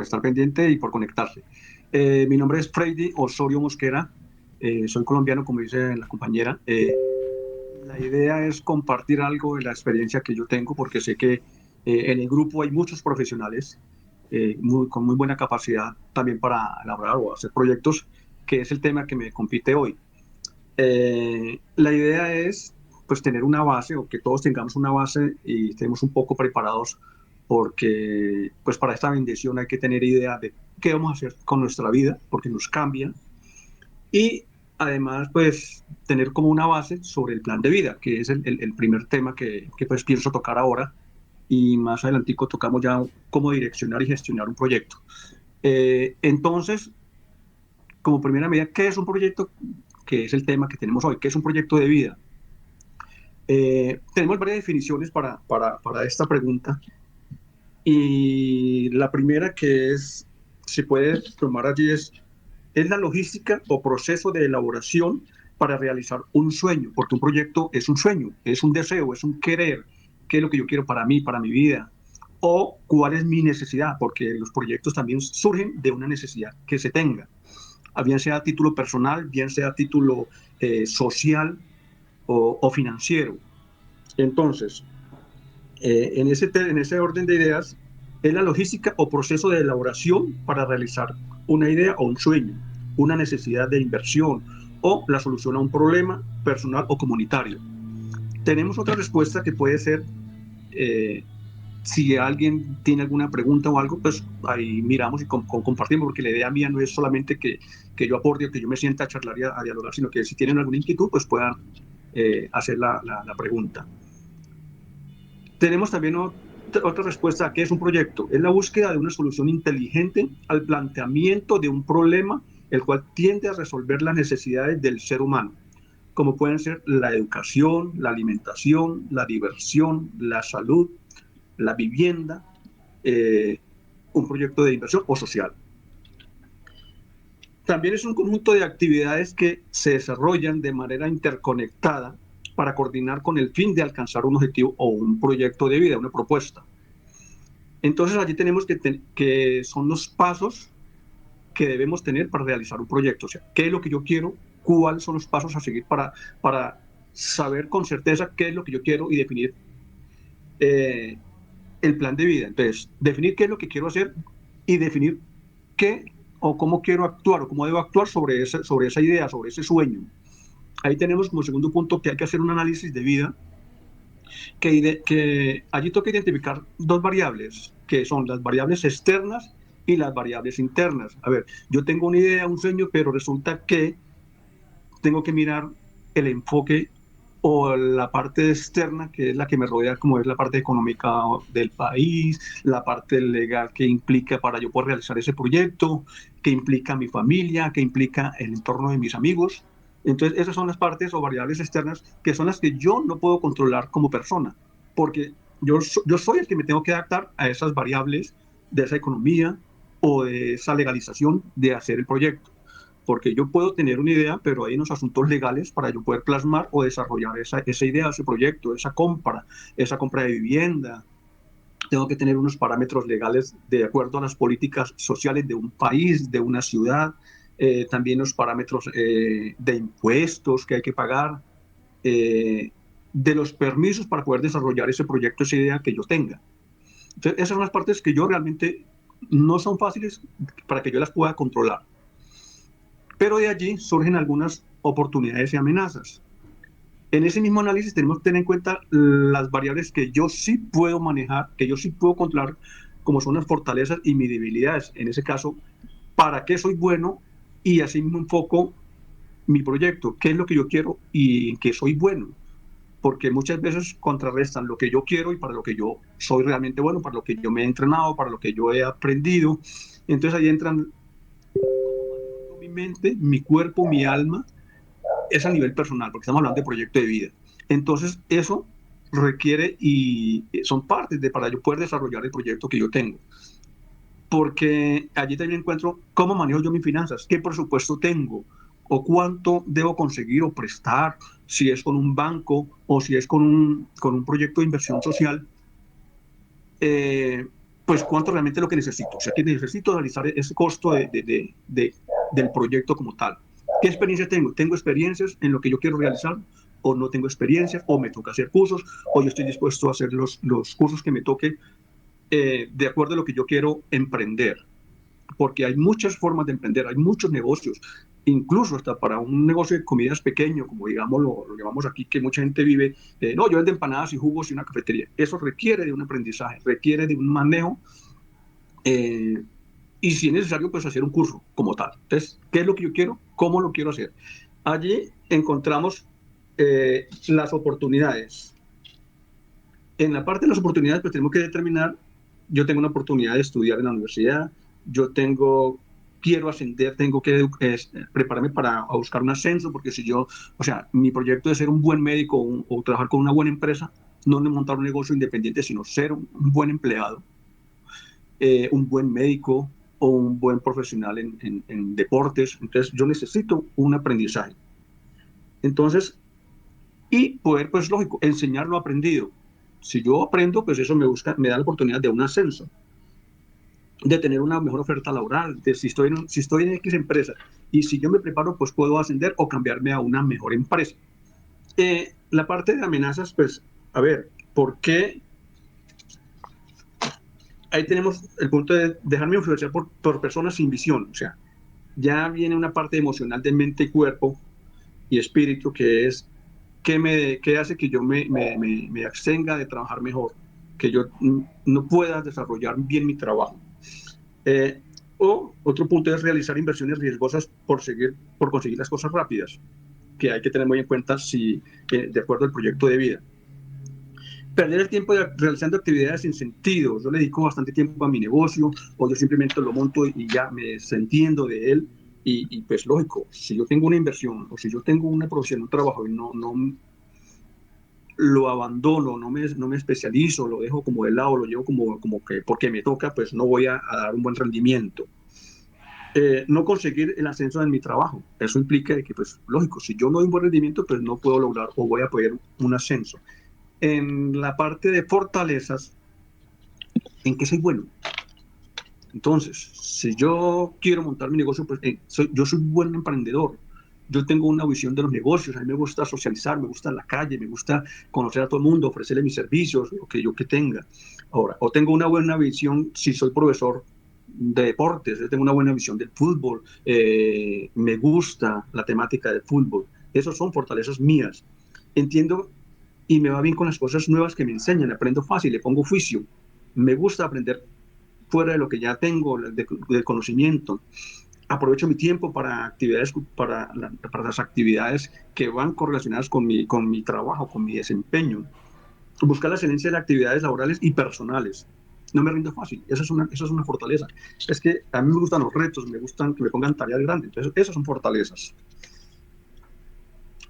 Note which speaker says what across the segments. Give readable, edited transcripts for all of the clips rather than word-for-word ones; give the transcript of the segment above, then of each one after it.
Speaker 1: estar pendiente y por conectarse. Mi nombre es Freddy Osorio Mosquera, soy colombiano, como dice la compañera. La idea es compartir algo de la experiencia que yo tengo, porque sé que en el grupo hay muchos profesionales con muy buena capacidad también para elaborar o hacer proyectos, que es el tema que me compite hoy. La idea es pues tener una base o que todos tengamos una base y estemos un poco preparados porque pues para esta bendición hay que tener idea de qué vamos a hacer con nuestra vida porque nos cambia y además pues tener como una base sobre el plan de vida, que es el primer tema que pues pienso tocar ahora y más adelantico tocamos ya cómo direccionar y gestionar un proyecto. Entonces, como primera medida, ¿qué es un proyecto? Que es el tema que tenemos hoy, ¿qué es un proyecto de vida? Tenemos varias definiciones para esta pregunta y la primera que se puede tomar allí es la logística o proceso de elaboración para realizar un sueño, porque un proyecto es un sueño, es un deseo, es un querer, qué es lo que yo quiero para mí, para mi vida, o cuál es mi necesidad, porque los proyectos también surgen de una necesidad que se tenga, bien sea a título personal, bien sea a título social o financiero. Entonces, en ese orden de ideas, es la logística o proceso de elaboración para realizar una idea o un sueño, una necesidad de inversión o la solución a un problema personal o comunitario. Tenemos otra respuesta que puede ser, eh, si alguien tiene alguna pregunta o algo, pues ahí miramos y compartimos, porque la idea mía no es solamente que yo aporte o que yo me sienta a charlar y a dialogar, sino que si tienen alguna inquietud, pues puedan hacer la pregunta. Tenemos también otra respuesta a qué es un proyecto. Es la búsqueda de una solución inteligente al planteamiento de un problema, el cual tiende a resolver las necesidades del ser humano, como pueden ser la educación, la alimentación, la diversión, la salud, la vivienda, eh, un proyecto de inversión o social. También es un conjunto de actividades que se desarrollan de manera interconectada para coordinar con el fin de alcanzar un objetivo o un proyecto de vida, una propuesta. Entonces allí tenemos que son los pasos que debemos tener para realizar un proyecto. O sea, ¿qué es lo que yo quiero? ¿Cuáles son los pasos a seguir para saber con certeza qué es lo que yo quiero y definir eh, el plan de vida? Entonces, definir qué es lo que quiero hacer y definir qué o cómo quiero actuar o cómo debo actuar sobre esa idea, sobre ese sueño. Ahí tenemos como segundo punto que hay que hacer un análisis de vida que allí toca identificar dos variables, que son las variables externas y las variables internas. A ver, yo tengo una idea, un sueño, pero resulta que tengo que mirar el enfoque o la parte externa, que es la que me rodea, como es la parte económica del país, la parte legal que implica para yo poder realizar ese proyecto, que implica mi familia, que implica el entorno de mis amigos. Entonces, esas son las partes o variables externas que son las que yo no puedo controlar como persona, porque yo soy el que me tengo que adaptar a esas variables de esa economía o de esa legalización de hacer el proyecto porque yo puedo tener una idea, pero hay unos asuntos legales para yo poder plasmar o desarrollar esa idea, ese proyecto, esa compra de vivienda. Tengo que tener unos parámetros legales de acuerdo a las políticas sociales de un país, de una ciudad, también los parámetros de impuestos que hay que pagar, eh, de los permisos para poder desarrollar ese proyecto, esa idea que yo tenga. Entonces, esas son las partes que yo realmente no son fáciles para que yo las pueda controlar. Pero de allí surgen algunas oportunidades y amenazas. En ese mismo análisis tenemos que tener en cuenta las variables que yo sí puedo manejar, que yo sí puedo controlar, como son las fortalezas y mis debilidades. En ese caso, ¿para qué soy bueno? Y así mismo enfoco mi proyecto, qué es lo que yo quiero y en qué soy bueno. Porque muchas veces contrarrestan lo que yo quiero y para lo que yo soy realmente bueno, para lo que yo me he entrenado, para lo que yo he aprendido. Entonces ahí entran cómo manejo yo mi mente, mi cuerpo, mi alma es a nivel personal, porque estamos hablando de proyecto de vida. Entonces, eso requiere y son partes de para yo poder desarrollar el proyecto que yo tengo. Porque allí también encuentro cómo manejo yo mis finanzas, qué presupuesto tengo, o cuánto debo conseguir o prestar, si es con un banco o si es con un proyecto de inversión social, pues cuánto realmente es lo que necesito. O sea, que necesito realizar ese costo del proyecto como tal. ¿Qué experiencia tengo? ¿Tengo experiencias en lo que yo quiero realizar? ¿O no tengo experiencias? ¿O me toca hacer cursos? ¿O yo estoy dispuesto a hacer los cursos que me toque de acuerdo a lo que yo quiero emprender? Porque hay muchas formas de emprender, hay muchos negocios, incluso hasta para un negocio de comidas pequeño, como digamos lo llamamos aquí, que mucha gente vive, no, yo vendo empanadas y jugos y una cafetería. Eso requiere de un aprendizaje, requiere de un manejo eh, y si es necesario, pues hacer un curso como tal. Entonces, ¿qué es lo que yo quiero? ¿Cómo lo quiero hacer? Allí encontramos las oportunidades. En la parte de las oportunidades, pues tenemos que determinar, yo tengo una oportunidad de estudiar en la universidad, quiero ascender, tengo que prepararme para buscar un ascenso, porque si yo, o sea, mi proyecto es ser un buen médico o trabajar con una buena empresa, no de montar un negocio independiente, sino ser un buen empleado, un buen médico o un buen profesional en deportes. Entonces, yo necesito un aprendizaje. Entonces, y poder, pues lógico, enseñar lo aprendido. Si yo aprendo, pues eso me da la oportunidad de un ascenso, de tener una mejor oferta laboral, de si estoy en X empresa y si yo me preparo, pues puedo ascender o cambiarme a una mejor empresa. La parte de amenazas, pues, a ver, ¿por qué? Ahí tenemos el punto de dejarme influenciar por personas sin visión. O sea, ya viene una parte emocional de mente y cuerpo y espíritu que es qué hace que yo me abstenga de trabajar mejor, que yo no pueda desarrollar bien mi trabajo. Eh, o otro punto es realizar inversiones riesgosas por conseguir las cosas rápidas, que hay que tener muy en cuenta si, de acuerdo al proyecto de vida. Perder el tiempo realizando actividades sin sentido. Yo le dedico bastante tiempo a mi negocio, o yo simplemente lo monto y ya me desentiendo de él. Y pues lógico, si yo tengo una inversión o si yo tengo una profesión, un trabajo y no lo abandono, no me especializo, lo dejo como de lado, lo llevo como que porque me toca, pues no voy a dar un buen rendimiento. No conseguir el ascenso en mi trabajo. Eso implica que, pues, lógico, si yo no doy un buen rendimiento, pues no puedo lograr o voy a poder un ascenso. En la parte de fortalezas, ¿en qué soy bueno? Entonces, si yo quiero montar mi negocio, pues yo soy un buen emprendedor. Yo tengo una visión de los negocios, a mí me gusta socializar, me gusta la calle, me gusta conocer a todo el mundo, ofrecerle mis servicios, lo que yo que tenga. Ahora, o tengo una buena visión si soy profesor de deportes, yo tengo una buena visión del fútbol, me gusta la temática del fútbol. Esas son fortalezas mías. Entiendo y me va bien con las cosas nuevas que me enseñan, aprendo fácil, le pongo juicio. Me gusta aprender fuera de lo que ya tengo, de conocimiento. Aprovecho mi tiempo para actividades, para las actividades que van correlacionadas con mi trabajo, con mi desempeño. Buscar la excelencia de las actividades laborales y personales. No me rindo fácil, esa es una fortaleza. Es que a mí me gustan los retos, me gustan que me pongan tareas grandes, entonces esas son fortalezas.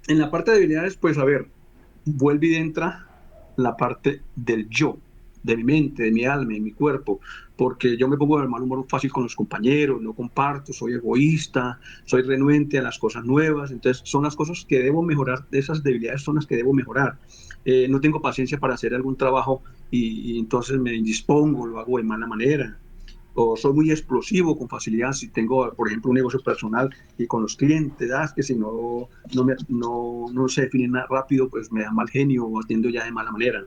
Speaker 1: En la parte de debilidades, pues a ver, vuelve y entra la parte del yo, de mi mente, de mi alma, de mi cuerpo, porque yo me pongo de mal humor fácil con los compañeros, no comparto, soy egoísta, soy renuente a las cosas nuevas, entonces son las cosas que debo mejorar, esas debilidades son las que debo mejorar. No tengo paciencia para hacer algún trabajo y entonces me indispongo, lo hago de mala manera. O soy muy explosivo con facilidad si tengo, por ejemplo, un negocio personal y con los clientes, que si no se definen nada rápido, pues me da mal genio o atiendo ya de mala manera.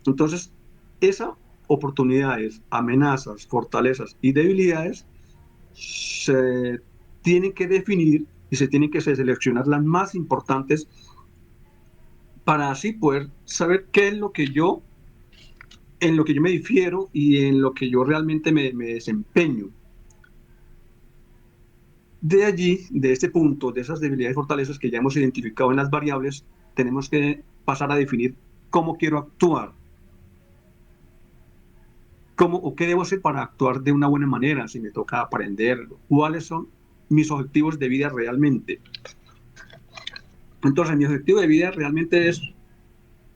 Speaker 1: Entonces, esas oportunidades, amenazas, fortalezas y debilidades se tienen que definir y se tienen que seleccionar las más importantes para así poder saber qué es lo que yo, en lo que yo me difiero y en lo que yo realmente me desempeño. De allí, de este punto, de esas debilidades y fortalezas que ya hemos identificado en las variables, tenemos que pasar a definir cómo quiero actuar, cómo o qué debo hacer para actuar de una buena manera, si me toca aprender, cuáles son mis objetivos de vida realmente. Entonces, mi objetivo de vida realmente es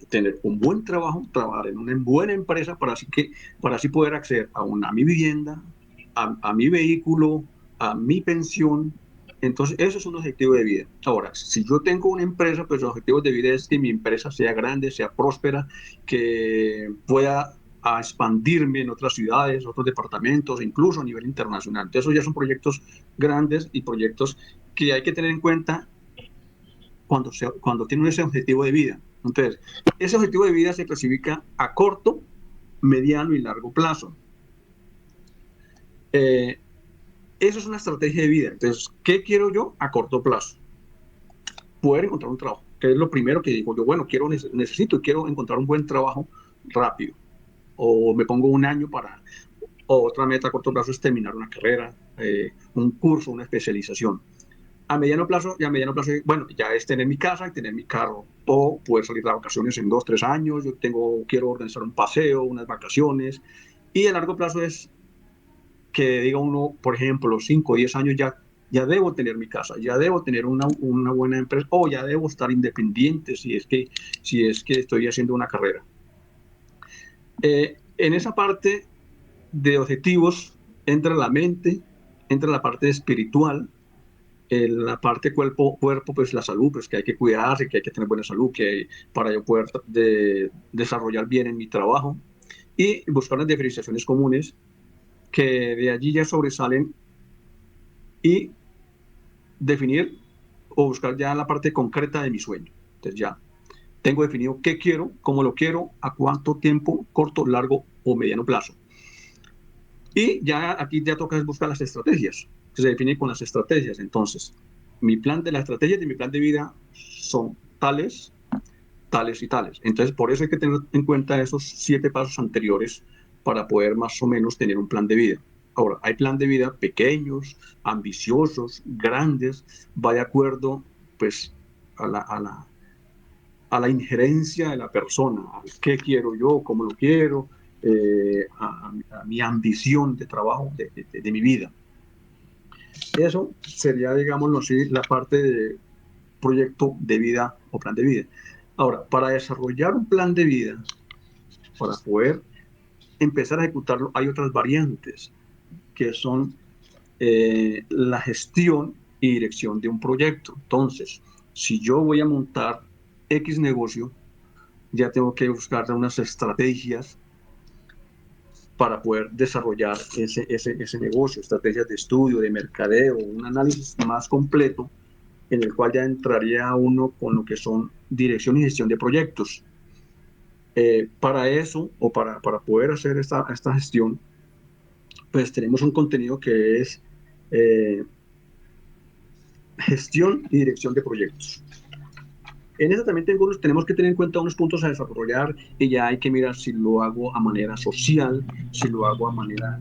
Speaker 1: tener un buen trabajo, trabajar en una buena empresa para así poder acceder a mi vivienda, a mi vehículo, a mi pensión. Entonces, eso es un objetivo de vida. Ahora, si yo tengo una empresa, pues los objetivos de vida es que mi empresa sea grande, sea próspera, que pueda a expandirme en otras ciudades, otros departamentos, incluso a nivel internacional. Entonces, esos ya son proyectos grandes y proyectos que hay que tener en cuenta cuando tienen ese objetivo de vida. Entonces, ese objetivo de vida se clasifica a corto, mediano y largo plazo. Eso es una estrategia de vida. Entonces, ¿qué quiero yo a corto plazo? Poder encontrar un trabajo, que es lo primero que digo yo, bueno, quiero encontrar un buen trabajo rápido, o me pongo un año o otra meta a corto plazo es terminar una carrera, un curso, una especialización. A mediano plazo, bueno, ya es tener mi casa y tener mi carro, o poder salir de vacaciones en 2, 3 años, quiero organizar un paseo, unas vacaciones, y a largo plazo es que diga uno, por ejemplo, 5 o 10 años ya debo tener mi casa, ya debo tener una buena empresa, o ya debo estar independiente si es que estoy haciendo una carrera. En esa parte de objetivos entra la mente, entra la parte espiritual, la parte cuerpo, pues la salud, pues que hay que cuidarse, que hay que tener buena salud, para yo poder desarrollar bien en mi trabajo y buscar las diferenciaciones comunes que de allí ya sobresalen y definir o buscar ya la parte concreta de mi sueño. Entonces ya tengo definido qué quiero, cómo lo quiero, a cuánto tiempo, corto, largo o mediano plazo. Y ya aquí ya toca buscar las estrategias, que se definen con las estrategias. Entonces, las estrategias de mi plan de vida son tales, tales y tales. Entonces, por eso hay que tener en cuenta esos 7 pasos anteriores para poder más o menos tener un plan de vida. Ahora, hay plan de vida pequeños, ambiciosos, grandes, va de acuerdo pues a la injerencia de la persona, a qué quiero yo, cómo lo quiero, a mi ambición de trabajo, de mi vida. Eso sería, digámoslo así, la parte de proyecto de vida o plan de vida. Ahora, para desarrollar un plan de vida, para poder empezar a ejecutarlo, hay otras variantes, que son la gestión y dirección de un proyecto. Entonces, si yo voy a montar X negocio, ya tengo que buscar unas estrategias para poder desarrollar ese negocio, estrategias de estudio, de mercadeo, un análisis más completo en el cual ya entraría uno con lo que son dirección y gestión de proyectos. Para eso, o para poder hacer esta gestión, pues tenemos un contenido que es gestión y dirección de proyectos. En eso también tenemos que tener en cuenta unos puntos a desarrollar y ya hay que mirar si lo hago a manera social, si lo hago a manera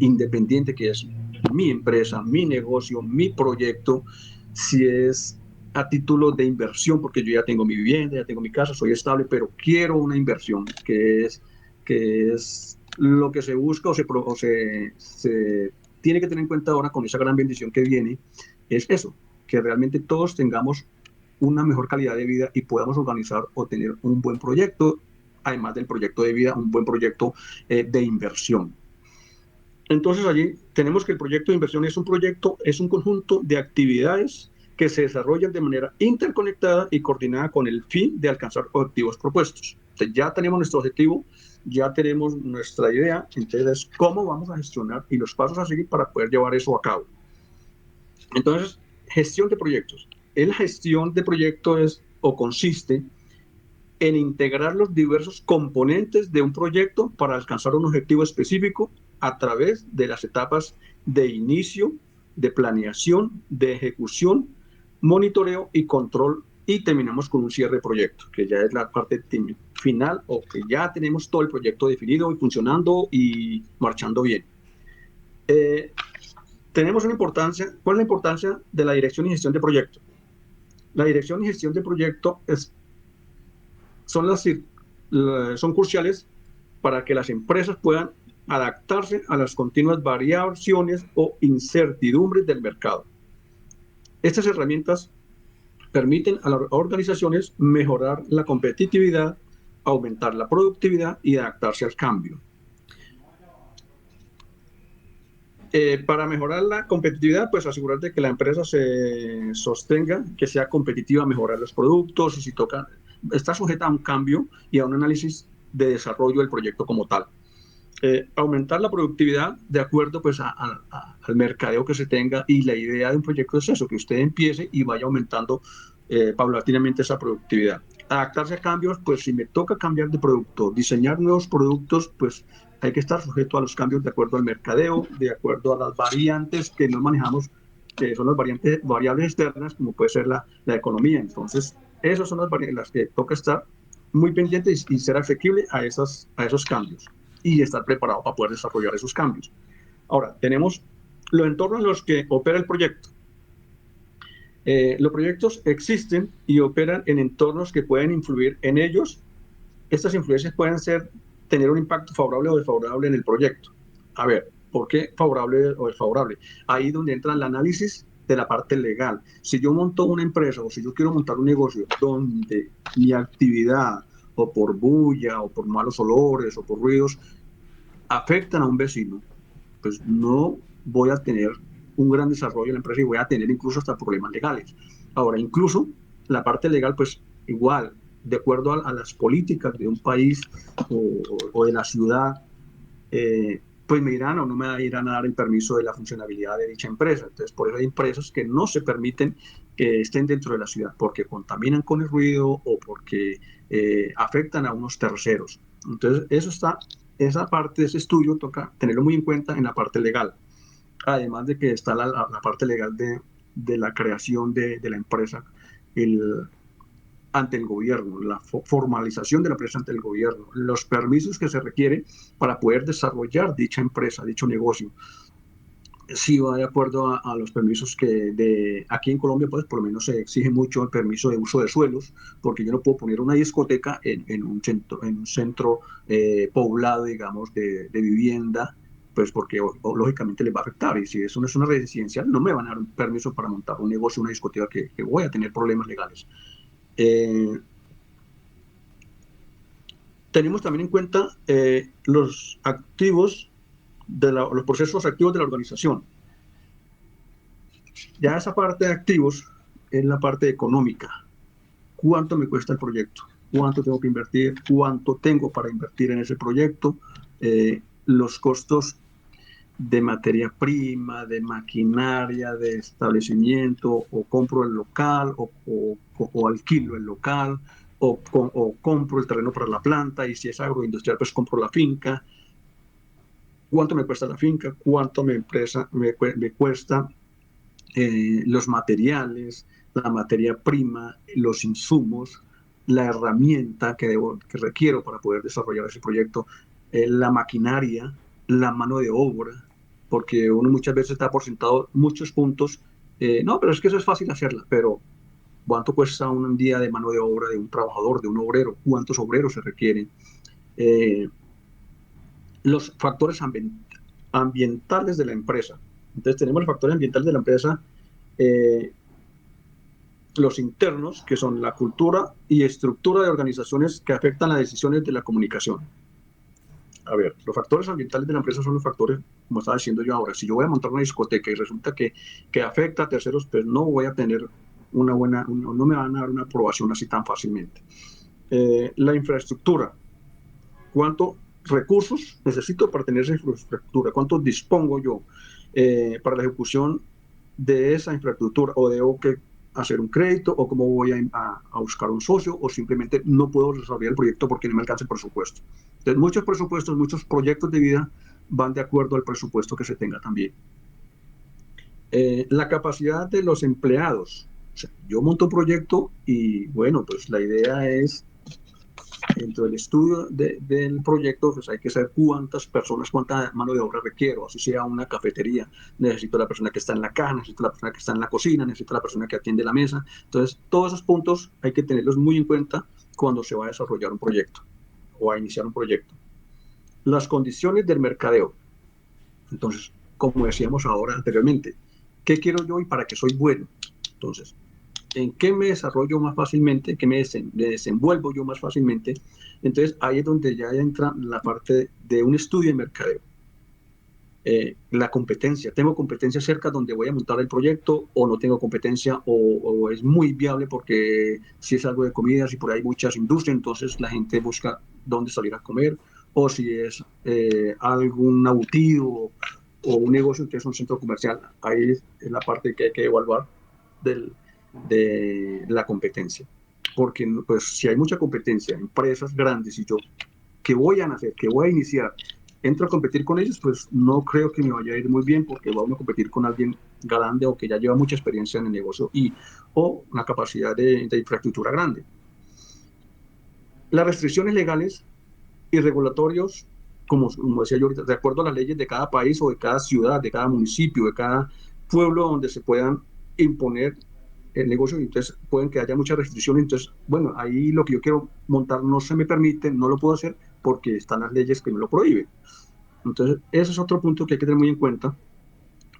Speaker 1: independiente, que es mi empresa, mi negocio, mi proyecto, si es a título de inversión, porque yo ya tengo mi vivienda, ya tengo mi casa, soy estable, pero quiero una inversión, que es lo que se busca o se tiene que tener en cuenta ahora con esa gran bendición que viene, es eso, que realmente todos tengamos una mejor calidad de vida y podamos organizar o tener un buen proyecto, además del proyecto de vida, un buen proyecto de inversión. Entonces allí tenemos que el proyecto de inversión es un conjunto de actividades que se desarrollan de manera interconectada y coordinada con el fin de alcanzar objetivos propuestos. Entonces ya tenemos nuestro objetivo, ya tenemos nuestra idea, entonces cómo vamos a gestionar y los pasos a seguir para poder llevar eso a cabo. Entonces, gestión de proyectos. La gestión de proyectos consiste en integrar los diversos componentes de un proyecto para alcanzar un objetivo específico a través de las etapas de inicio, de planeación, de ejecución, monitoreo y control, y terminamos con un cierre de proyecto, que ya es la parte final, o que ya tenemos todo el proyecto definido y funcionando y marchando bien. Tenemos una importancia. ¿Cuál es la importancia de la dirección y gestión de proyecto? La dirección y gestión de proyecto son cruciales para que las empresas puedan adaptarse a las continuas variaciones o incertidumbres del mercado. Estas herramientas permiten a las organizaciones mejorar la competitividad, aumentar la productividad y adaptarse al cambio. Para mejorar la competitividad, pues asegurarte que la empresa se sostenga, que sea competitiva, mejorar los productos, y si está sujeta a un cambio y a un análisis de desarrollo del proyecto como tal. Aumentar la productividad de acuerdo pues al mercadeo que se tenga, y la idea de un proyecto es eso, que usted empiece y vaya aumentando paulatinamente esa productividad. Adaptarse a cambios, pues si me toca cambiar de producto, diseñar nuevos productos, pues hay que estar sujeto a los cambios de acuerdo al mercadeo, de acuerdo a las variantes que no manejamos, que son las variables externas, como puede ser la economía. Entonces, esas son las que toca estar muy pendientes y ser asequible a esos cambios y estar preparado para poder desarrollar esos cambios. Ahora, tenemos los entornos en los que opera el proyecto. Los proyectos existen y operan en entornos que pueden influir en ellos. Estas influencias pueden tener un impacto favorable o desfavorable en el proyecto. A ver, ¿por qué favorable o desfavorable? Ahí donde entra el análisis de la parte legal. Si yo monto una empresa o si yo quiero montar un negocio donde mi actividad, o por bulla, o por malos olores, o por ruidos, afectan a un vecino, pues no voy a tener un gran desarrollo en la empresa y voy a tener incluso hasta problemas legales. Ahora, incluso la parte legal, pues igual, de acuerdo a las políticas de un país o de la ciudad, pues me irán o no me irán a dar el permiso de la funcionabilidad de dicha empresa. Entonces, por eso hay empresas que no se permiten que estén dentro de la ciudad porque contaminan con el ruido o porque afectan a unos terceros. Entonces, esa parte de ese estudio toca tenerlo muy en cuenta en la parte legal. Además de que está la parte legal de la creación de la empresa, ante el gobierno, la formalización de la empresa ante el gobierno, los permisos que se requieren para poder desarrollar dicha empresa, dicho negocio. Sí va de acuerdo a los permisos aquí en Colombia, pues por lo menos se exige mucho el permiso de uso de suelos, porque yo no puedo poner una discoteca en un centro poblado, digamos, de vivienda, pues porque lógicamente les va a afectar. Y si eso no es una residencial, no me van a dar un permiso para montar un negocio, una discoteca, que voy a tener problemas legales. Tenemos también en cuenta los activos, los procesos activos de la organización. Ya esa parte de activos es la parte económica. ¿Cuánto me cuesta el proyecto? ¿Cuánto tengo que invertir? ¿Cuánto tengo para invertir en ese proyecto? Los costos de materia prima, de maquinaria, de establecimiento, o compro el local, o alquilo el local, o compro el terreno para la planta, y si es agroindustrial, pues compro la finca. ¿Cuánto me cuesta la finca? ¿Cuánto me cuesta los materiales, la materia prima, los insumos, la herramienta que requiero para poder desarrollar ese proyecto, la maquinaria, la mano de obra, porque uno muchas veces está por sentado muchos puntos. No, pero es que eso es fácil hacerla, pero ¿cuánto cuesta un día de mano de obra de un trabajador, de un obrero? ¿Cuántos obreros se requieren? Los factores ambientales de la empresa. Entonces tenemos los factores ambientales de la empresa, los internos, que son la cultura y estructura de organizaciones que afectan las decisiones de la comunicación. A ver, los factores ambientales de la empresa son los factores, como estaba diciendo yo ahora. Si yo voy a montar una discoteca y resulta que afecta a terceros, pues no voy a tener no me van a dar una aprobación así tan fácilmente. La infraestructura. ¿Cuántos recursos necesito para tener esa infraestructura? ¿Cuánto dispongo yo para la ejecución de esa infraestructura? ¿O debo que hacer un crédito? ¿O cómo voy a buscar un socio? ¿O simplemente no puedo desarrollar el proyecto porque no me alcanza el presupuesto? Entonces, muchos presupuestos, muchos proyectos de vida van de acuerdo al presupuesto que se tenga también. La capacidad de los empleados. O sea, yo monto un proyecto y, bueno, pues la idea es, dentro del estudio del proyecto, pues hay que saber cuántas personas, cuánta mano de obra requiero. Así sea una cafetería, necesito la persona que está en la caja, necesito la persona que está en la cocina, necesito la persona que atiende la mesa. Entonces, todos esos puntos hay que tenerlos muy en cuenta cuando se va a desarrollar un proyecto o a iniciar un proyecto. Las condiciones del mercadeo. Entonces, como decíamos ahora anteriormente, ¿qué quiero yo y para qué soy bueno? Entonces, ¿en qué me desarrollo más fácilmente? ¿En qué me desenvuelvo yo más fácilmente? Entonces, ahí es donde ya entra la parte de un estudio de mercadeo. La competencia. ¿Tengo competencia cerca donde voy a montar el proyecto, o no tengo competencia, o es muy viable porque si es algo de comidas y por ahí hay muchas industrias, entonces la gente busca dónde salir a comer, o si es algún auditivo o un negocio que es un centro comercial. Ahí es la parte que hay que evaluar de la competencia. Porque pues, si hay mucha competencia, empresas grandes y yo, ¿qué voy a hacer? ¿Qué voy a iniciar? Entro a competir con ellos, pues no creo que me vaya a ir muy bien porque vamos a competir con alguien grande o que ya lleva mucha experiencia en el negocio o una capacidad de infraestructura grande. Las restricciones legales y regulatorios, como decía yo ahorita, de acuerdo a las leyes de cada país o de cada ciudad, de cada municipio, de cada pueblo donde se puedan imponer el negocio, entonces pueden que haya muchas restricciones, entonces, bueno, ahí lo que yo quiero montar no se me permite, no lo puedo hacer porque están las leyes que me lo prohíben. Entonces, ese es otro punto que hay que tener muy en cuenta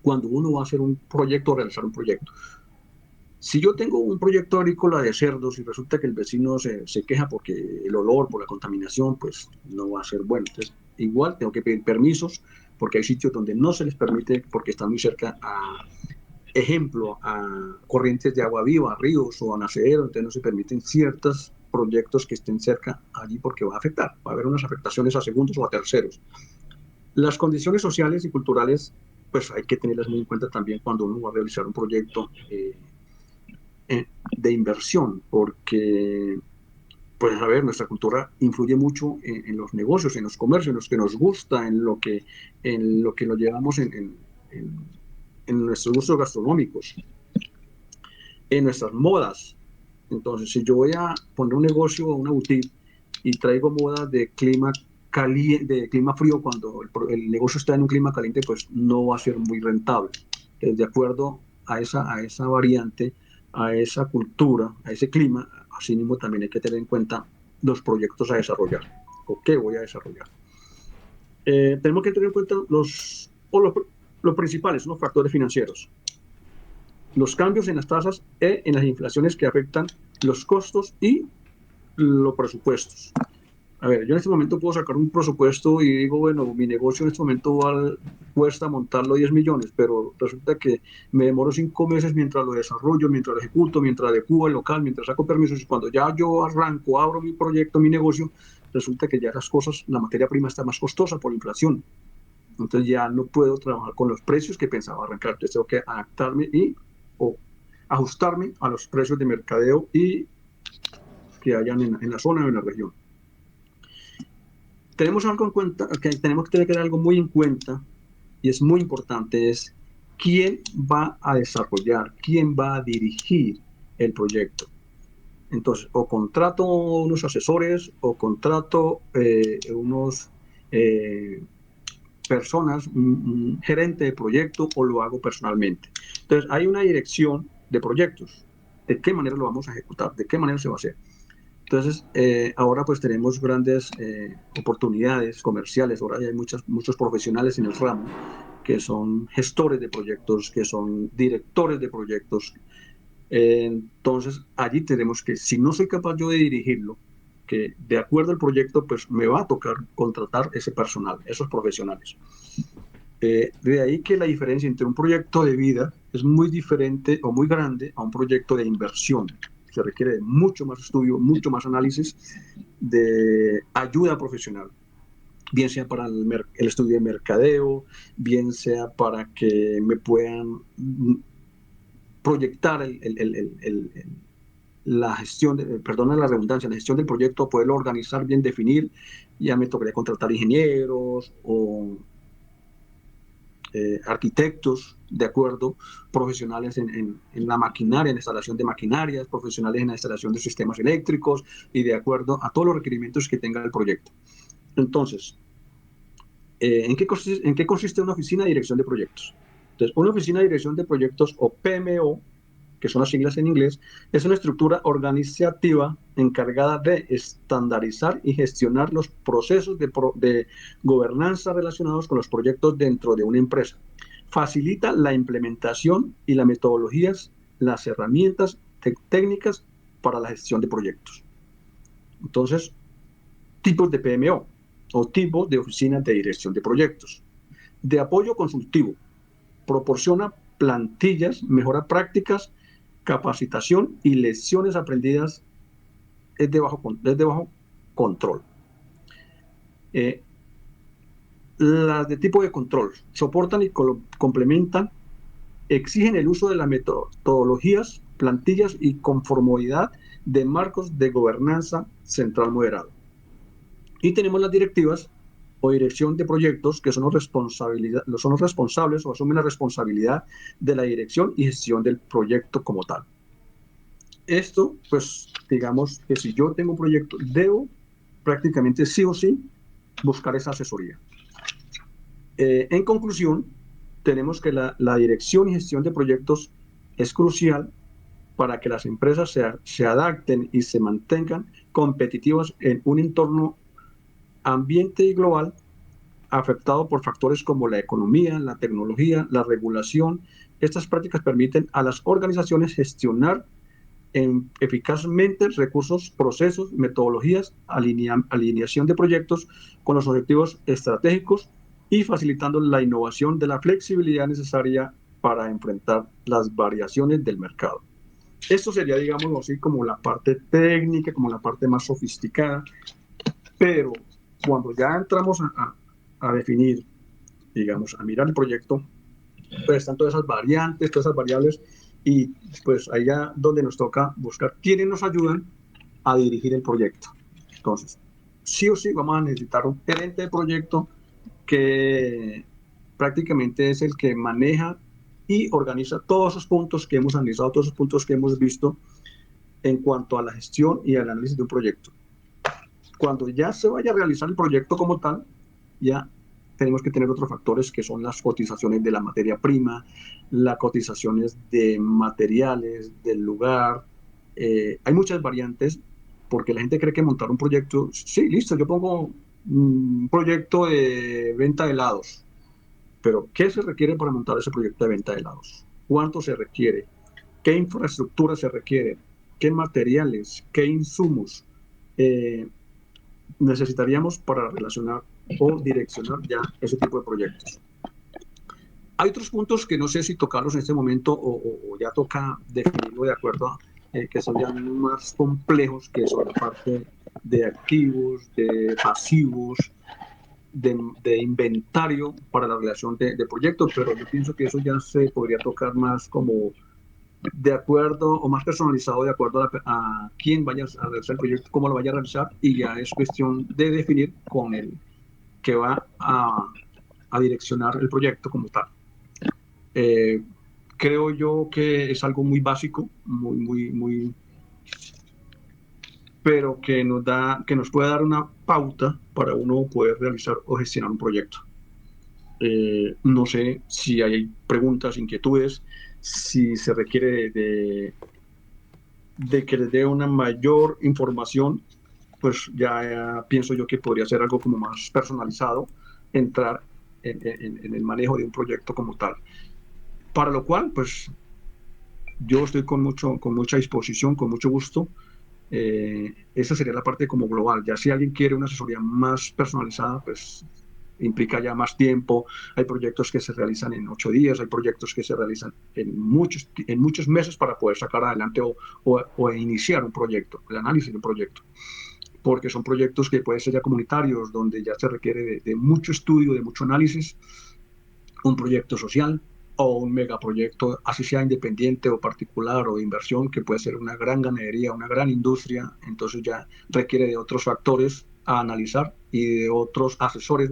Speaker 1: cuando uno va a hacer un proyecto o realizar un proyecto. Si yo tengo un proyecto agrícola de cerdos y resulta que el vecino se queja porque el olor, por la contaminación, pues no va a ser bueno. Entonces, igual tengo que pedir permisos porque hay sitios donde no se les permite porque están muy cerca ejemplo, a corrientes de agua viva, a ríos o a nacederos, entonces no se permiten ciertos proyectos que estén cerca allí porque va a afectar, va a haber unas afectaciones a segundos o a terceros. Las condiciones sociales y culturales, pues hay que tenerlas muy en cuenta también cuando uno va a realizar un proyecto de inversión, porque, pues a ver, nuestra cultura influye mucho en los negocios, en los comercios, en los que nos gusta, en lo que lo llevamos en nuestros gustos gastronómicos, en nuestras modas. Entonces, si yo voy a poner un negocio o una boutique y traigo modas de clima caliente, de clima frío, cuando el negocio está en un clima caliente, pues no va a ser muy rentable. De acuerdo a esa variante, a esa cultura, a ese clima, así mismo también hay que tener en cuenta los proyectos a desarrollar o qué voy a desarrollar. Tenemos que tener en cuenta los principales, los factores financieros, los cambios en las tasas e en las inflaciones que afectan los costos y los presupuestos. A ver, yo en este momento puedo sacar un presupuesto y digo, bueno, mi negocio en este momento cuesta montarlo 10 millones, pero resulta que me demoro 5 meses mientras lo desarrollo, mientras lo ejecuto, mientras adecuo el local, mientras saco permisos y cuando ya yo arranco, abro mi proyecto, mi negocio, resulta que ya las cosas, la materia prima está más costosa por inflación. Entonces ya no puedo trabajar con los precios que pensaba arrancar. Entonces tengo que adaptarme o ajustarme a los precios de mercadeo y que hayan en la zona o en la región. Tenemos algo en cuenta, que tenemos que tener algo muy en cuenta y es muy importante, es quién va a desarrollar, quién va a dirigir el proyecto. Entonces, o contrato unos asesores o contrato unos personas, un gerente de proyecto o lo hago personalmente. Entonces, hay una dirección de proyectos. ¿De qué manera lo vamos a ejecutar? ¿De qué manera se va a hacer? Entonces, ahora pues tenemos grandes oportunidades comerciales. Ahora hay muchos profesionales en el ramo que son gestores de proyectos, que son directores de proyectos. Entonces, allí tenemos que, si no soy capaz yo de dirigirlo, que de acuerdo al proyecto, pues me va a tocar contratar ese personal, esos profesionales. De ahí que la diferencia entre un proyecto de vida es muy diferente o muy grande a un proyecto de inversión. Se requiere de mucho más estudio, mucho más análisis, de ayuda profesional, bien sea para el estudio de mercadeo, bien sea para que me puedan proyectar la gestión, perdona la redundancia, la gestión del proyecto, poderlo organizar bien, definir. Ya me tocaría contratar ingenieros o arquitectos, de acuerdo, profesionales en la maquinaria, en la instalación de maquinarias, profesionales en la instalación de sistemas eléctricos y de acuerdo a todos los requerimientos que tenga el proyecto. Entonces, ¿en qué consiste una oficina de dirección de proyectos? Entonces, una oficina de dirección de proyectos o PMO, que son las siglas en inglés, es una estructura organizativa encargada de estandarizar y gestionar los procesos de gobernanza relacionados con los proyectos dentro de una empresa. Facilita la implementación y las metodologías, las herramientas técnicas para la gestión de proyectos. Entonces, tipos de PMO o tipos de oficinas de dirección de proyectos. De apoyo consultivo, proporciona plantillas, mejora prácticas, capacitación y lecciones aprendidas es de bajo control. Eh, las de tipo de control soportan y complementan, exigen el uso de las metodologías, plantillas y conformidad de marcos de gobernanza central moderado. Y tenemos las directivas o dirección de proyectos, que son los responsables o asumen la responsabilidad de la dirección y gestión del proyecto como tal. Esto, pues, digamos que si yo tengo un proyecto, debo prácticamente sí o sí buscar esa asesoría. En conclusión, tenemos que la dirección y gestión de proyectos es crucial para que las empresas se adapten y se mantengan competitivas en un entorno ambiente y global afectado por factores como la economía, la tecnología, la regulación. Estas prácticas permiten a las organizaciones gestionar eficazmente recursos, procesos, metodologías, alineación de proyectos con los objetivos estratégicos y facilitando la innovación de la flexibilidad necesaria para enfrentar las variaciones del mercado. Esto sería, digámoslo así, como la parte técnica, como la parte más sofisticada, pero cuando ya entramos a definir, digamos, a mirar el proyecto, pues están todas esas variantes, todas esas variables, y pues allá donde nos toca buscar quiénes nos ayudan a dirigir el proyecto. Entonces, sí o sí vamos a necesitar un gerente de proyecto que prácticamente es el que maneja y organiza todos esos puntos que hemos analizado, todos esos puntos que hemos visto en cuanto a la gestión y al análisis de un proyecto. Cuando ya se vaya a realizar el proyecto como tal, ya tenemos que tener otros factores que son las cotizaciones de la materia prima, las cotizaciones de materiales, del lugar. Hay muchas variantes porque la gente cree que montar un proyecto, sí, listo, yo pongo un proyecto de venta de helados, pero ¿qué se requiere para montar ese proyecto de venta de helados? ¿Cuánto se requiere? ¿Qué infraestructura se requiere? ¿Qué materiales? ¿Qué insumos necesitaríamos para relacionar o direccionar ya ese tipo de proyectos? Hay otros puntos que no sé si tocarlos en este momento o ya toca definirlo de acuerdo a que son ya más complejos, que son la parte de activos, de pasivos, de inventario para la relación de proyectos, pero yo pienso que eso ya se podría tocar más como de acuerdo o más personalizado de acuerdo a quién vaya a realizar el proyecto, cómo lo vaya a realizar, y ya es cuestión de definir con el que va a direccionar el proyecto como tal. Eh, Creo yo que es algo muy básico, muy, pero que nos puede dar una pauta para uno poder realizar o gestionar un proyecto. No sé si hay preguntas, inquietudes, si se requiere de que les dé una mayor información, pues ya pienso yo que podría ser algo como más personalizado, entrar en el manejo de un proyecto como tal. Para lo cual, pues yo estoy con mucha disposición, con mucho gusto. Esa sería la parte como global. Ya si alguien quiere una asesoría más personalizada, pues implica ya más tiempo. Hay proyectos que se realizan en 8 días, hay proyectos que se realizan en muchos meses para poder sacar adelante o iniciar un proyecto, el análisis de un proyecto, porque son proyectos que pueden ser ya comunitarios, donde ya se requiere de mucho estudio, de mucho análisis, un proyecto social o un megaproyecto, así sea independiente o particular o de inversión, que puede ser una gran ganadería, una gran industria, entonces ya requiere de otros factores a analizar y de otros asesores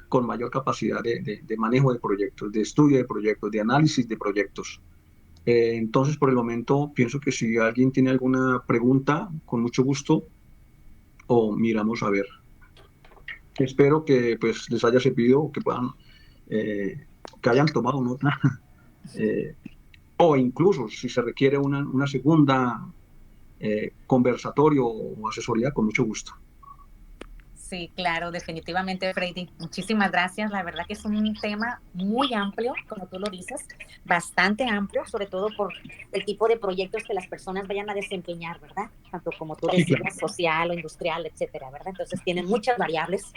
Speaker 1: con mayor capacidad de manejo de proyectos, de estudio de proyectos, de análisis de proyectos. Entonces, por el momento, pienso que si alguien tiene alguna pregunta, con mucho gusto, o miramos a ver. Espero que pues les haya servido, que puedan, eh, que hayan tomado nota, eh, o incluso si se requiere una segunda conversatorio o asesoría, con mucho gusto.
Speaker 2: Sí, claro, definitivamente, Freddy. Muchísimas gracias. La verdad que es un tema muy amplio, como tú lo dices, bastante amplio, sobre todo por el tipo de proyectos que las personas vayan a desempeñar, ¿verdad? Tanto como tú
Speaker 1: Sí, claro.
Speaker 2: decías, social o industrial, etcétera, ¿verdad? Entonces tienen muchas variables.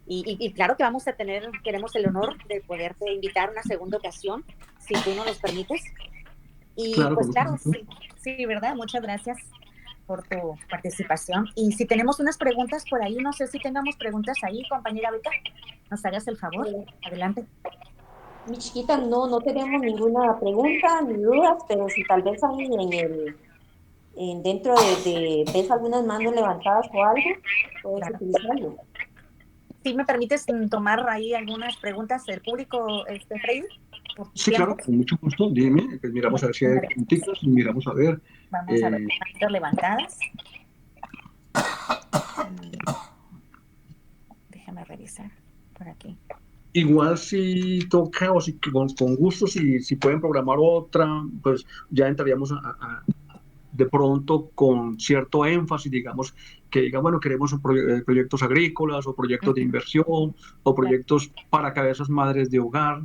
Speaker 2: Y claro que vamos a tener, queremos el honor de poderte invitar una segunda ocasión, si tú nos los permites. Y
Speaker 1: Claro, con
Speaker 2: pues
Speaker 1: mucho
Speaker 2: claro,
Speaker 1: gusto.
Speaker 2: sí, sí, ¿verdad? Muchas gracias por tu participación. Y si tenemos unas preguntas por ahí, no sé si tengamos preguntas ahí, compañera Beca, nos hagas el favor. Adelante.
Speaker 3: Mi chiquita, no tenemos ninguna pregunta ni dudas, pero si tal vez ahí dentro ves algunas manos levantadas o algo, puedes
Speaker 2: Claro.
Speaker 3: utilizarlo.
Speaker 2: ¿Sí me permites tomar ahí algunas preguntas del público, Freddy?
Speaker 1: Sí, claro, con mucho gusto. Dime, pues miramos a ver si hay preguntitas y miramos a ver.
Speaker 2: Vamos a ver manos levantadas. Déjame revisar por aquí.
Speaker 1: Igual si toca o si con gusto, si pueden programar otra, pues ya entraríamos de pronto con cierto énfasis, digamos, que digan, bueno, queremos proyectos agrícolas o proyectos de inversión o proyectos para cabezas madres de hogar,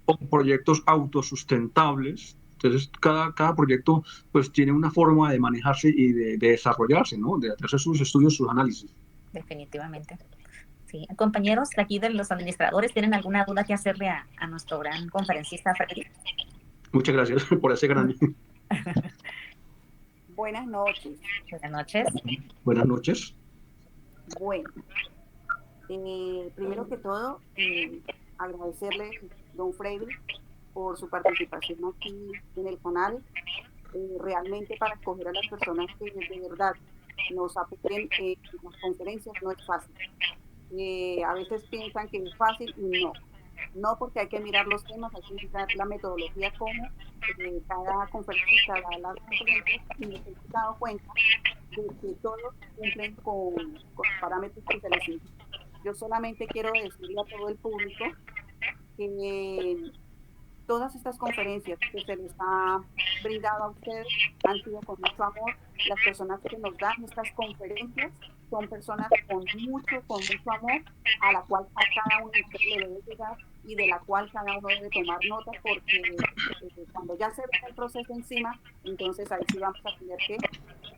Speaker 1: o proyectos autosustentables. Entonces, cada proyecto pues tiene una forma de manejarse y de desarrollarse, ¿no? De hacer sus estudios, sus análisis.
Speaker 2: Definitivamente. Sí. Compañeros de aquí de los administradores, ¿tienen alguna duda que hacerle a nuestro gran conferencista Freddy?
Speaker 1: Muchas gracias por ese gran...
Speaker 4: Buenas noches.
Speaker 2: Buenas noches.
Speaker 1: Buenas noches.
Speaker 4: Bueno, primero que todo, agradecerle, don Freddy, por su participación aquí en el canal. Realmente para escoger a las personas que de verdad nos apoyen en las conferencias no es fácil. A veces piensan que es fácil y no porque hay que mirar los temas, hay que mirar la metodología como cada conferencista da las conferencias y nos hemos dado cuenta de que todos cumplen con parámetros que se les indican. Yo solamente quiero decirle a todo el público que todas estas conferencias que se les ha brindado a ustedes han sido con mucho amor. Las personas que nos dan estas conferencias son personas con mucho amor, a la cual a cada uno de ustedes le debe llegar y de la cual cada uno debe tomar nota, porque cuando ya se ve el proceso encima, entonces ahí sí vamos a tener que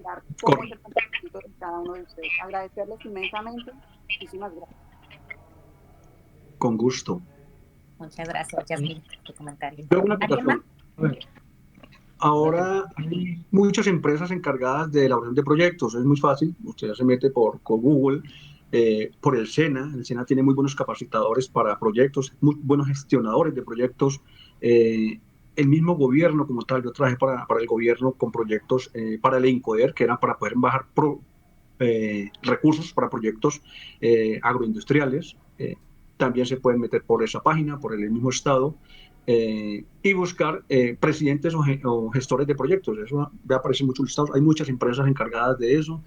Speaker 4: dar cómo es el comportamiento de cada uno de ustedes. Agradecerles inmensamente. Muchísimas gracias.
Speaker 1: Con gusto.
Speaker 2: Muchas gracias, Yasmin, por tu comentario.
Speaker 1: Yo una acotación. Ahora hay muchas empresas encargadas de elaboración de proyectos. Es muy fácil. Usted ya se mete con Google, por el SENA. El SENA tiene muy buenos capacitadores para proyectos, muy buenos gestionadores de proyectos. El mismo gobierno como tal, yo trabajé para el gobierno con proyectos para el INCODER, que eran para poder bajar recursos para proyectos agroindustriales. También se pueden meter por esa página, por el mismo estado, y buscar presidentes o gestores de proyectos. Eso ya aparece muchos listados. Hay muchas empresas encargadas de eso,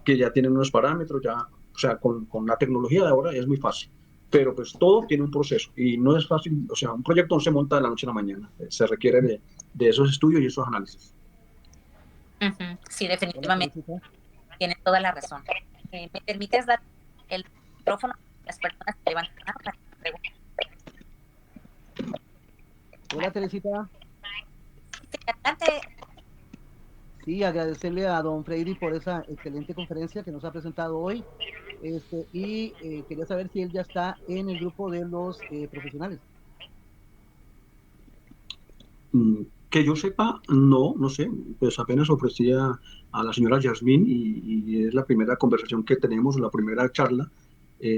Speaker 1: que ya tienen unos parámetros, ya, o sea, con la tecnología de ahora es muy fácil. Pero pues todo tiene un proceso y no es fácil, o sea, un proyecto no se monta de la noche a la mañana, se requiere de esos estudios y esos análisis.
Speaker 2: Sí, definitivamente. Tienes toda la razón. ¿Me permites dar el micrófono a las personas que levantan la mano para preguntar?
Speaker 5: Hola, Teresita.
Speaker 2: Sí, adelante.
Speaker 5: Sí, agradecerle a don Freddy por esa excelente conferencia que nos ha presentado hoy. Quería saber si él ya está en el grupo de los profesionales.
Speaker 1: Que yo sepa, no sé, pues apenas ofrecía a la señora Yasmín y es la primera conversación que tenemos, la primera charla.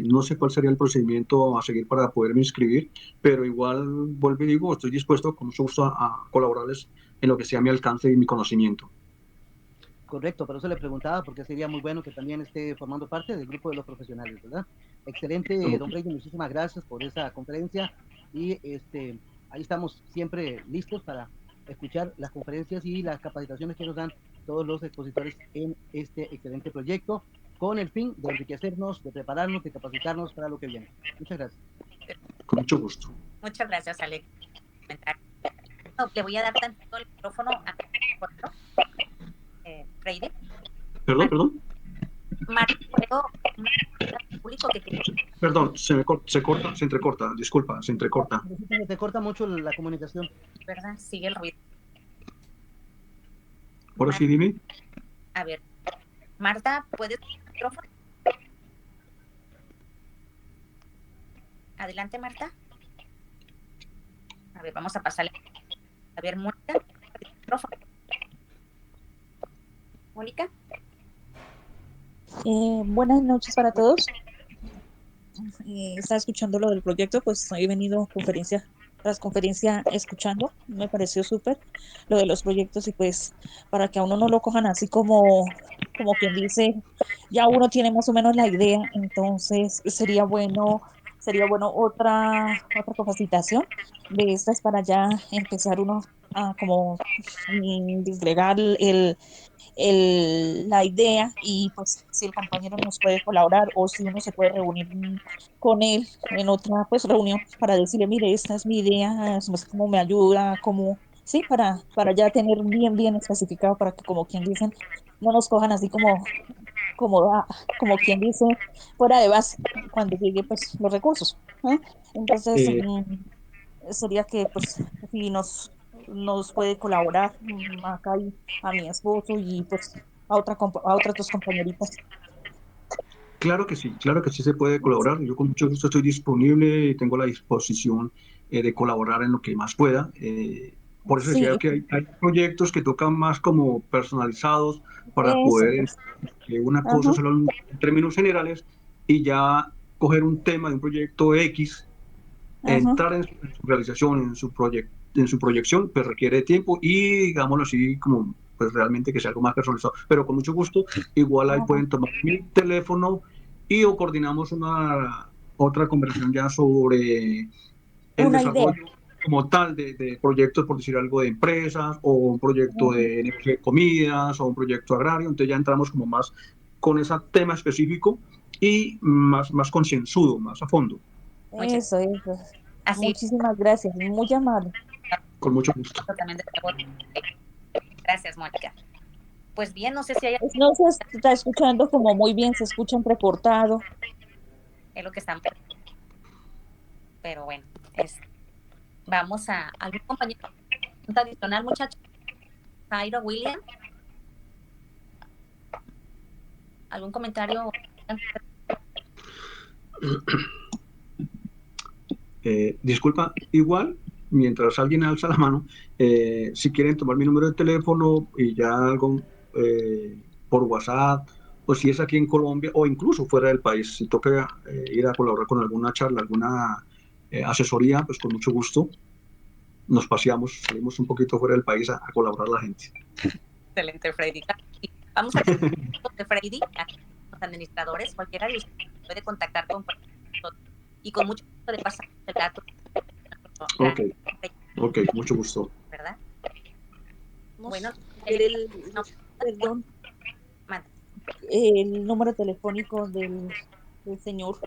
Speaker 1: No sé cuál sería el procedimiento a seguir para poderme inscribir, pero igual, vuelvo y digo, estoy dispuesto con mucho gusto a colaborarles en lo que sea mi alcance y mi conocimiento.
Speaker 5: Correcto, por eso le preguntaba, porque sería muy bueno que también esté formando parte del grupo de los profesionales, ¿verdad? Excelente, don Freddy, muchísimas gracias por esa conferencia y ahí estamos siempre listos para escuchar las conferencias y las capacitaciones que nos dan todos los expositores en este excelente proyecto, con el fin de enriquecernos, de prepararnos, de capacitarnos para lo que viene. Muchas gracias.
Speaker 1: Con mucho gusto.
Speaker 2: Muchas gracias, Alex. No, le voy a dar tantito el micrófono a Freddy.
Speaker 1: Perdón.
Speaker 2: Público que...
Speaker 1: Perdón, se entrecorta, disculpa, se entrecorta.
Speaker 5: Se corta mucho la comunicación.
Speaker 2: ¿Verdad? Sigue el ruido.
Speaker 1: Ahora sí, dime.
Speaker 2: A ver, Marta, ¿puedes poner el micrófono? Adelante, Marta. A ver, vamos a pasarle. A ver, Mónica, el micrófono. Mónica.
Speaker 6: Buenas noches para todos. Estaba escuchando lo del proyecto, pues he venido conferencia tras conferencia escuchando, me pareció súper lo de los proyectos y pues para que a uno no lo cojan así como quien dice, ya uno tiene más o menos la idea, entonces sería bueno otra capacitación de estas para ya empezar uno a como disgregar la idea y pues si el compañero nos puede colaborar o si uno se puede reunir con él en otra pues reunión para decirle, mire, esta es mi idea, cómo me ayuda, cómo, sí, para ya tener bien especificado para que como quien dicen, no nos cojan así como quien dice, fuera de base cuando llegue pues los recursos. ¿Eh? Entonces,
Speaker 1: Eh,
Speaker 6: sería que pues si nos puede colaborar acá y a mi esposo y pues a otras dos compañeritas.
Speaker 1: claro que sí se puede colaborar. Yo con mucho gusto estoy disponible y tengo la disposición de colaborar en lo que más pueda. Por eso decía
Speaker 6: Sí,
Speaker 1: que hay proyectos que tocan más como personalizados para
Speaker 6: eso,
Speaker 1: poder
Speaker 6: pues,
Speaker 1: que una cosa
Speaker 6: ajá,
Speaker 1: solo en términos generales y ya coger un tema de un proyecto X,
Speaker 6: ajá,
Speaker 1: entrar en su realización, en su proyección, pues requiere tiempo y digámoslo así, como pues realmente que sea algo más personalizado. Pero con mucho gusto, igual ahí
Speaker 6: ajá.
Speaker 1: pueden tomar mi teléfono y o coordinamos una otra conversación ya sobre el
Speaker 6: Una idea.
Speaker 1: desarrollo como tal de proyectos, por decir algo, de empresas o un proyecto
Speaker 6: Ajá.
Speaker 1: de negocio de comidas o un proyecto agrario. Entonces ya entramos como más con ese tema específico y más concienzudo, más a fondo,
Speaker 2: Muchas
Speaker 6: Eso.
Speaker 2: así
Speaker 6: Muchísimas gracias, muy amable.
Speaker 1: con mucho gusto.
Speaker 2: también de nuevo. Gracias, Mónica. Pues bien, no sé si hay
Speaker 6: Pues no se está escuchando como muy bien, se escucha entrecortado.
Speaker 2: lo que están, pero bueno, vamos a algún compañero adicional, muchachos. Jairo, William, algún comentario.
Speaker 1: Disculpa, igual, mientras alguien alza la mano, si quieren tomar mi número de teléfono y ya algo por WhatsApp, o si es aquí en Colombia o incluso fuera del país, si toca ir a colaborar con alguna charla, alguna asesoría, pues con mucho gusto nos paseamos, salimos un poquito fuera del país a colaborar a la gente.
Speaker 2: Excelente, Freddy. Vamos a tener de Freddy, los administradores, cualquiera de ustedes puede contactar con y con mucho gusto de pasar el dato,
Speaker 1: Ok, ok, mucho gusto.
Speaker 2: ¿verdad?
Speaker 6: Vamos
Speaker 2: Bueno,
Speaker 6: a ver
Speaker 2: no,
Speaker 6: perdón,
Speaker 2: manda.
Speaker 6: el número telefónico del señor